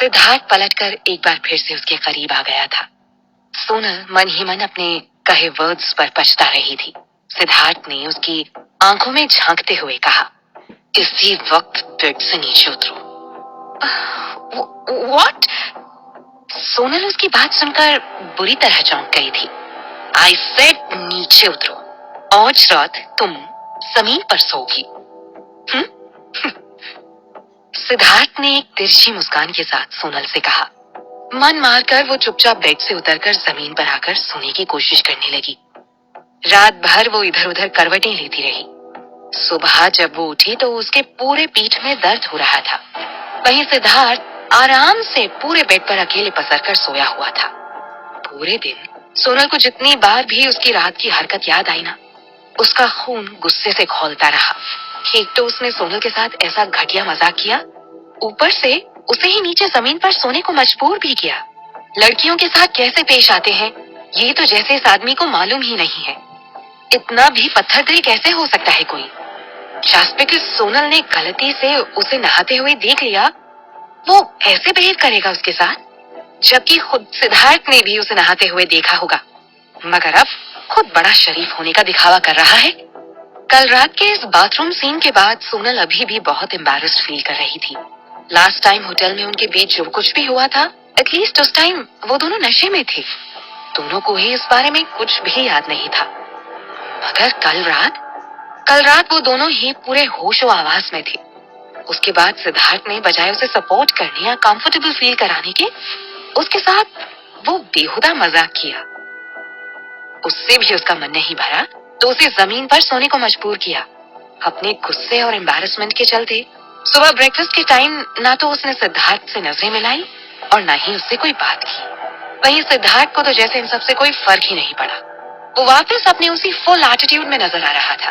सिद्धार्थ पलटकर एक बार फिर से उसके करीब आ गया था। सोनल मन ही मन अपने कहे वर्ड्स पर पछता रही थी। सिद्धार्थ ने उसकी आंखों में झांकते हुए कहा, इसी वक्त बेड से नीचे उतरो। व्हाट? सोनल उसकी बात सुनकर बुरी तरह चौंक गई थी। आई सेड नीचे उतरो। आज रात तुम जमीन पर सोगी। सिद्धार्थ ने एक तिरछी मुस्कान के साथ सोनल से कहा। मन मारकर वो चुपचाप बेड से उतरकर जमीन पर आकर सोने की कोशिश करने लगी। रात भर वो इधर उधर करवटें लेती रही। सुबह जब वो उठी तो उसके पूरे पीठ में दर्द हो रहा था। वहीं सिद्धार्थ आराम से पूरे बेड पर अकेले पसरकर सोया हुआ था। पूरे दिन सोनल को जितनी बार भी उसकी रात की हरकत याद आई ना, उसका खून गुस्से से खौलता रहा। एक तो उसने सोनल के साथ ऐसा घटिया मजाक किया, ऊपर से उसे ही नीचे जमीन पर सोने को मजबूर भी किया। लड़कियों के साथ कैसे पेश आते हैं, ये तो जैसे इस आदमी को मालूम ही नहीं है। इतना भी पत्थर दिल कैसे हो सकता है कोई? जस्ट बिकॉज़ सोनल ने गलती से उसे नहाते हुए देख लिया, वो ऐसे बिहेव करेगा उसके साथ, जबकि खुद सिद्धार्थ ने भी उसे नहाते हुए देखा होगा, मगर अब खुद बड़ा शरीफ होने का दिखावा कर रहा है। कल रात के इस बाथरूम सीन के बाद सोनल अभी भी बहुत एम्बैरेस्ड फील कर रही थी। लास्ट टाइम होटल में उनके बीच जो कुछ भी हुआ था, एटलीस्ट उस टाइम वो दोनों नशे में थे। दोनों को ही इस बारे में कुछ भी याद नहीं था। मगर कल रात वो दोनों ही पूरे होशो आवाज में थे। उसके बाद सिद्धार्थ ने बजाय उसे सपोर्ट करने या कंफर्टेबल फील कराने के, उसके साथ वो बेहुदा मजाक किया। उससे भी उसका मन नहीं भरा तो उसे जमीन पर सोने को मजबूर किया। अपने गुस्से और एम्बैरेसमेंट के चलते सुबह ब्रेकफास्ट के टाइम ना तो उसने सिद्धार्थ से नजरें मिलाई और ना ही उससे कोई बात की। वहीं सिद्धार्थ को तो जैसे इन सबसे कोई फर्क ही नहीं पड़ा। वो वापस अपने उसी फुल एटीट्यूड में नजर आ रहा था।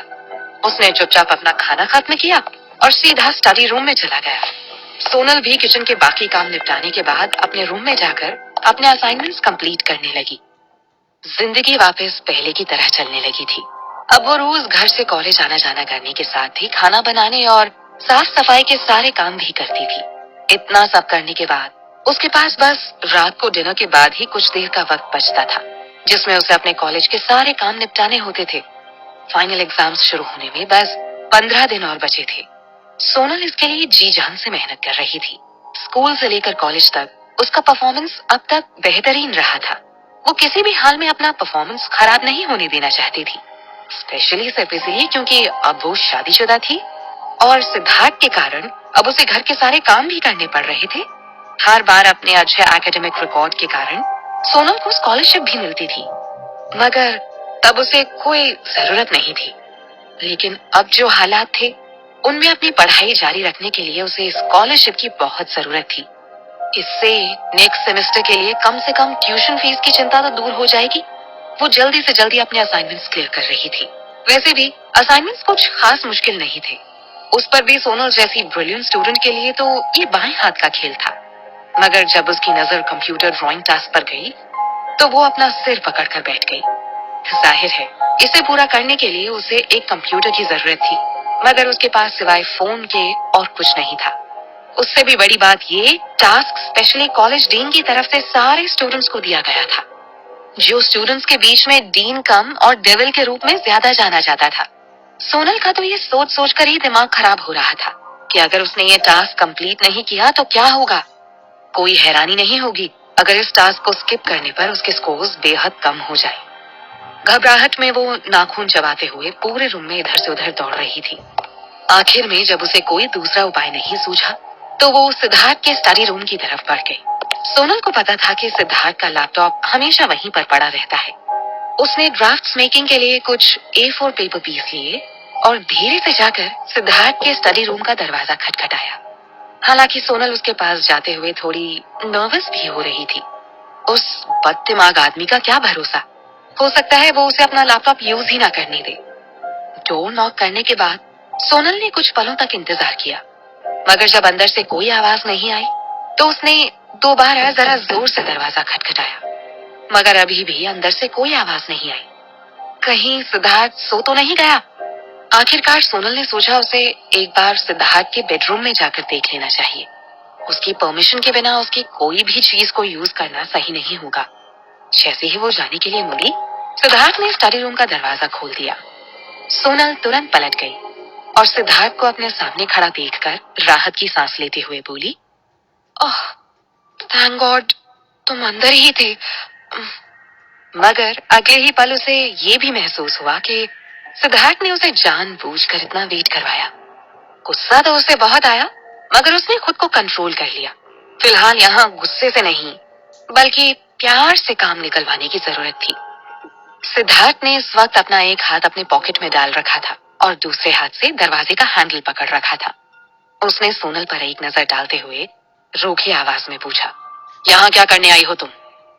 उसने चुपचाप अपना खाना खत्म किया और सीधा स्टडी रूम में चला गया। सोनल भी किचन के बाकी काम निपटाने के बाद अपने रूम में जाकर अपने असाइनमेंट्स कंप्लीट करने लगी। जिंदगी वापस पहले की तरह चलने लगी थी। अब वो रोज घर से कॉलेज आना जाना करने के साथ ही खाना बनाने और साफ सफाई के सारे काम भी करती थी। इतना सब करने के बाद उसके पास बस रात को डिनर के बाद ही कुछ देर का वक्त बचता था, जिसमें उसे अपने कॉलेज के सारे काम निपटाने होते थे। फाइनल एग्जाम्स शुरू होने में बस 15 दिन और बचे थे। सोनल इसके लिए जी जान से मेहनत कर रही थी। स्कूल से लेकर कॉलेज तक उसका परफॉर्मेंस अब तक बेहतरीन रहा था। वो किसी भी हाल में अपना परफॉर्मेंस खराब नहीं होने देना चाहती थी, स्पेशली सिर्फ इसलिए क्योंकि अब वो शादीशुदा थी और सिद्धार्थ के कारण अब उसे घर के सारे काम भी करने पड़ रहे थे। हर बार अपने अच्छे एकेडमिक रिकॉर्ड के कारण सोनल को स्कॉलरशिप भी मिलती थी, मगर तब उसे कोई जरूरत नहीं थी। लेकिन अब जो हालात थे, उनमें अपनी पढ़ाई जारी रखने के लिए उसे स्कॉलरशिप की बहुत जरूरत थी। इससे नेक्स्ट सेमेस्टर के लिए कम से कम ट्यूशन फीस की चिंता तो दूर हो जाएगी। वो जल्दी से जल्दी अपने असाइनमेंट्स क्लियर कर रही थी। वैसे भी असाइनमेंट्स कुछ खास मुश्किल नहीं थे। उस पर भी सोनल जैसी ब्रिलियंट स्टूडेंट के लिए तो ये बाएं हाथ का खेल था। मगर जब उसकी नजर कंप्यूटर ड्राइंग टास्क पर गई तो वो अपना सिर पकड़कर बैठ गई। जाहिर है इसे पूरा करने के लिए उसे एक कंप्यूटर की जरूरत थी, मगर उसके पास सिवाय फोन के और कुछ नहीं था। उससे भी बड़ी बात ये टास्क स्पेशली कॉलेज डीन की तरफ से सारे स्टूडेंट्स को दिया गया था, जो स्टूडेंट्स के बीच में डीन कम और डेविल के रूप में ज्यादा जाना जाता था। सोनल का तो ये सोच सोच कर ही दिमाग खराब हो रहा था कि अगर उसने ये टास्क कंप्लीट नहीं किया तो क्या होगा। कोई हैरानी नहीं होगी अगर इस टास्क को स्किप करने पर उसके स्कोर्स बेहद कम हो जाए। घबराहट में वो नाखून चबाते हुए पूरे रूम में इधर से उधर दौड़ रही थी। आखिर में जब उसे कोई दूसरा उपाय नहीं सूझा तो वो सिद्धार्थ के स्टडी रूम की तरफ बढ़ गई। सोनल को पता था कि सिद्धार्थ का लैपटॉप हमेशा वहीं पर पड़ा रहता है। उसने ड्राफ्ट्स मेकिंग के लिए कुछ A4 पेपर पीस लिए और धीरे से जाकर सिद्धार्थ के स्टडी रूम का दरवाजा खटखटाया। हालांकि सोनल उसके पास जाते हुए थोड़ी नर्वस भी हो रही थी। उस बददिमाग आदमी का क्या भरोसा, हो सकता है वो उसे अपना लैपटॉप यूज ही ना करने दे। डोर नॉक करने के बाद सोनल ने कुछ पलों तक इंतजार किया, मगर जब अंदर से कोई आवाज नहीं आई तो उसने दोबारा जरा जोर से दरवाजा खटखटाया, मगर अभी भी अंदर से कोई आवाज नहीं आई। कहीं सिद्धार्थ सो तो नहीं गया। आखिरकार सोनल ने सोचा उसे एक बार सिद्धार्थ के बेडरूम में जाकर देख लेना चाहिए। उसकी परमिशन के बिना उसकी कोई भी चीज को यूज करना सही नहीं होगा। जैसे ही वो जाने के लिए मुड़ी, सिद्धार्थ ने स्टडी रूम का दरवाजा खोल दिया। सोनल तुरंत पलट गई और सिद्धार्थ को अपने सामने खड़ा देखकर राहत की सांस लेते हुए बोली, ओह, थैंक गॉड, तुम अंदर ही थे। मगर अगले ही पल उसे ये भी महसूस हुआ कि सिद्धार्थ ने उसे जानबूझकर इतना वेट करवाया। गुस्सा तो उसे बहुत आया, मगर उसने खुद को कंट्रोल कर लिया। फिलहाल यहाँ गुस्से से नहीं, बल्कि प्यार से काम निकलवाने की जरूरत थी। सिद्धार्थ ने इस वक्त अपना एक हाथ अपने पॉकेट में डाल रखा था और दूसरे हाथ से दरवाजे का हैंडल पकड़ रखा था। उसने सोनल पर एक नजर डालते हुए रूखी आवाज में पूछा, यहाँ क्या करने आई हो तुम?